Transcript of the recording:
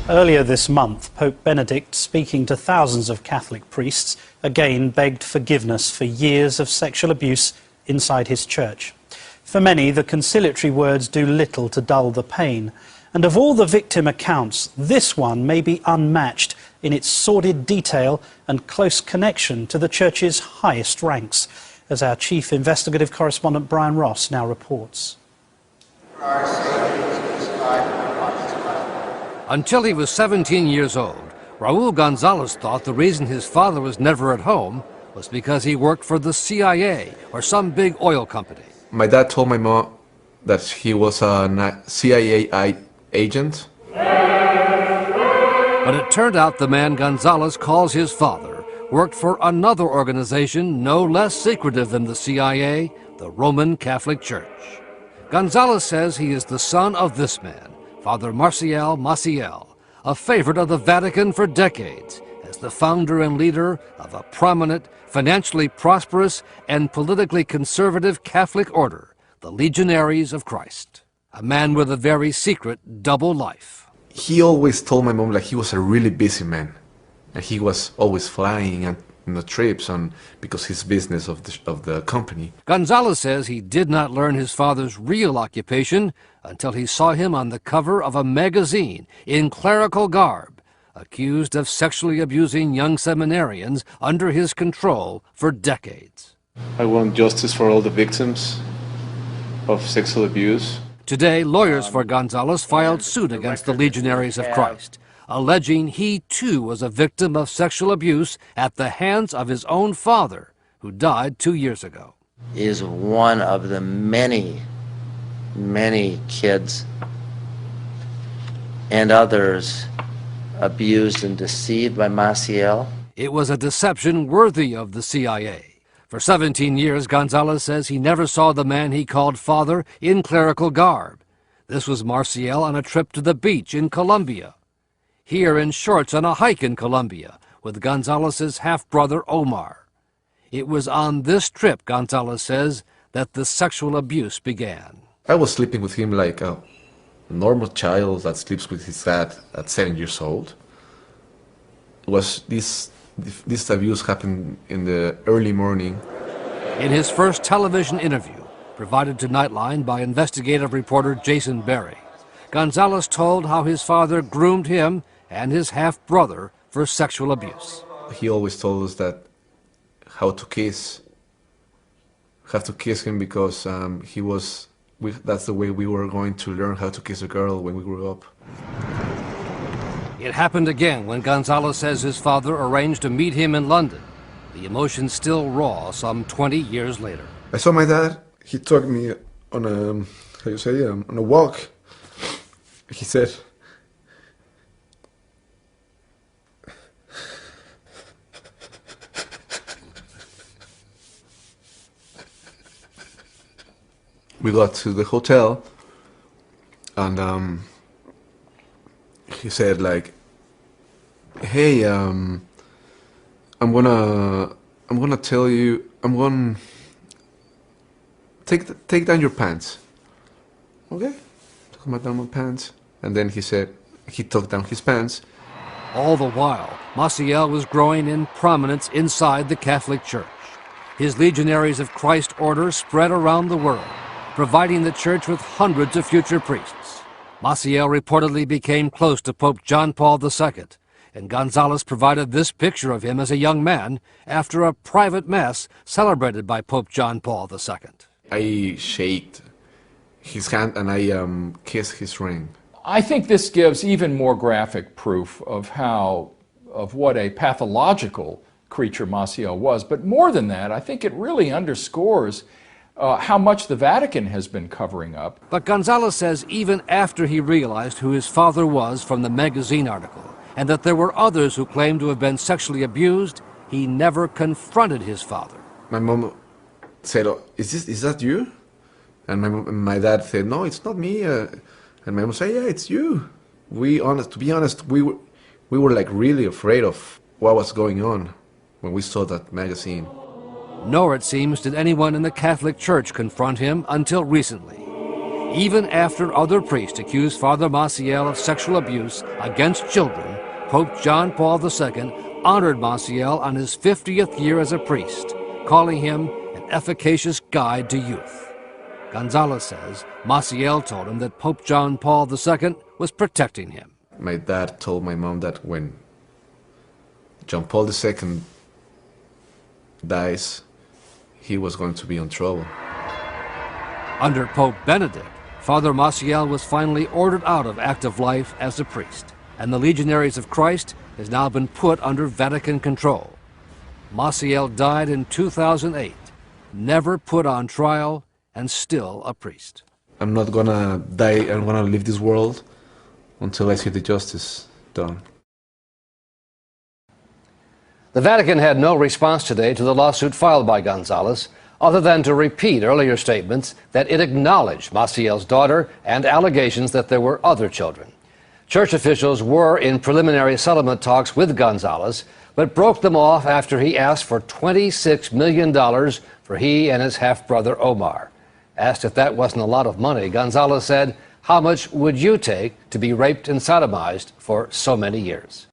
Earlier this month, Pope Benedict, speaking to thousands of Catholic priests, again begged forgiveness for years of sexual abuse inside his church. For many, the conciliatory words do little to dull the pain. And of all the victim accounts, this one may be unmatched in its sordid detail and close connection to the Church's highest ranks, as our chief investigative correspondent Brian Ross now reports. Until he was 17 years old, Raul Gonzalez thought the reason his father was never at home was because he worked for the CIA or some big oil company. My dad told my mom that he was a CIA agent. But it turned out the man Gonzalez calls his father worked for another organization no less secretive than the CIA, the Roman Catholic Church. Gonzalez says he is the son of this man, Father Marcial Maciel, a favorite of the Vatican for decades, as the founder and leader of a prominent, financially prosperous, and politically conservative Catholic order, the Legionaries of Christ. A man with a very secret double life. He always told my mom like he was a really busy man, and he was always flying and trips because his business of the company. Gonzalez says he did not learn his father's real occupation until he saw him on the cover of a magazine in clerical garb, accused of sexually abusing young seminarians under his control for decades. I want justice for all the victims of sexual abuse. Today, lawyers for Gonzalez filed suit against the Legionaries of Christ, alleging he too was a victim of sexual abuse at the hands of his own father, who died 2 years ago. Is one of the many kids and others abused and deceived by Maciel. It was a deception worthy of the CIA. For 17 years, Gonzalez says he never saw the man he called father in clerical garb. This was Marcial on a trip to the beach in Colombia. Here in shorts on a hike in Colombia with Gonzalez's half-brother Omar. It was on this trip, Gonzalez says, that the sexual abuse began. I was sleeping with him like a normal child that sleeps with his dad at 7 years old. It was this abuse happened in the early morning. In his first television interview, provided to Nightline by investigative reporter Jason Berry, Gonzalez told how his father groomed him and his half-brother for sexual abuse. He always told us that have to kiss him because that's the way we were going to learn how to kiss a girl when we grew up. It happened again when Gonzalez says his father arranged to meet him in London. The emotion still raw some 20 years later. I saw my dad. He took me on a walk. He said, we got to the hotel, and he said like, "Hey, I'm gonna tell you, take down your pants." Okay, took down my pants, and then he said he took down his pants. All the while, Maciel was growing in prominence inside the Catholic Church. His Legionaries of Christ order spread around the world, providing the Church with hundreds of future priests. Maciel reportedly became close to Pope John Paul II, and Gonzalez provided this picture of him as a young man after a private mass celebrated by Pope John Paul II. I shaked his hand and I kissed his ring. I think this gives even more graphic proof of what a pathological creature Maciel was. But more than that, I think it really underscores how much the Vatican has been covering up. But Gonzalez says even after he realized who his father was from the magazine article, and that there were others who claimed to have been sexually abused, he never confronted his father. My mom said, "Oh, is that you?" And my dad said, "No, it's not me." And my mom said, "Yeah, it's you." To be honest, we were like really afraid of what was going on when we saw that magazine. Nor, it seems, did anyone in the Catholic Church confront him until recently. Even after other priests accused Father Maciel of sexual abuse against children, Pope John Paul II honored Maciel on his 50th year as a priest, calling him an efficacious guide to youth. Gonzalez says Maciel told him that Pope John Paul II was protecting him. My dad told my mom that when John Paul II dies, he was going to be in trouble. Under Pope Benedict, Father Maciel was finally ordered out of active life as a priest, and the Legionaries of Christ has now been put under Vatican control. Maciel died in 2008, never put on trial, and still a priest. I'm not gonna die, I'm gonna leave this world until I see the justice done. The Vatican had no response today to the lawsuit filed by Gonzalez, other than to repeat earlier statements that it acknowledged Maciel's daughter and allegations that there were other children. Church officials were in preliminary settlement talks with Gonzalez, but broke them off after he asked for $26 million for he and his half-brother Omar. Asked if that wasn't a lot of money, Gonzalez said, "How much would you take to be raped and sodomized for so many years?"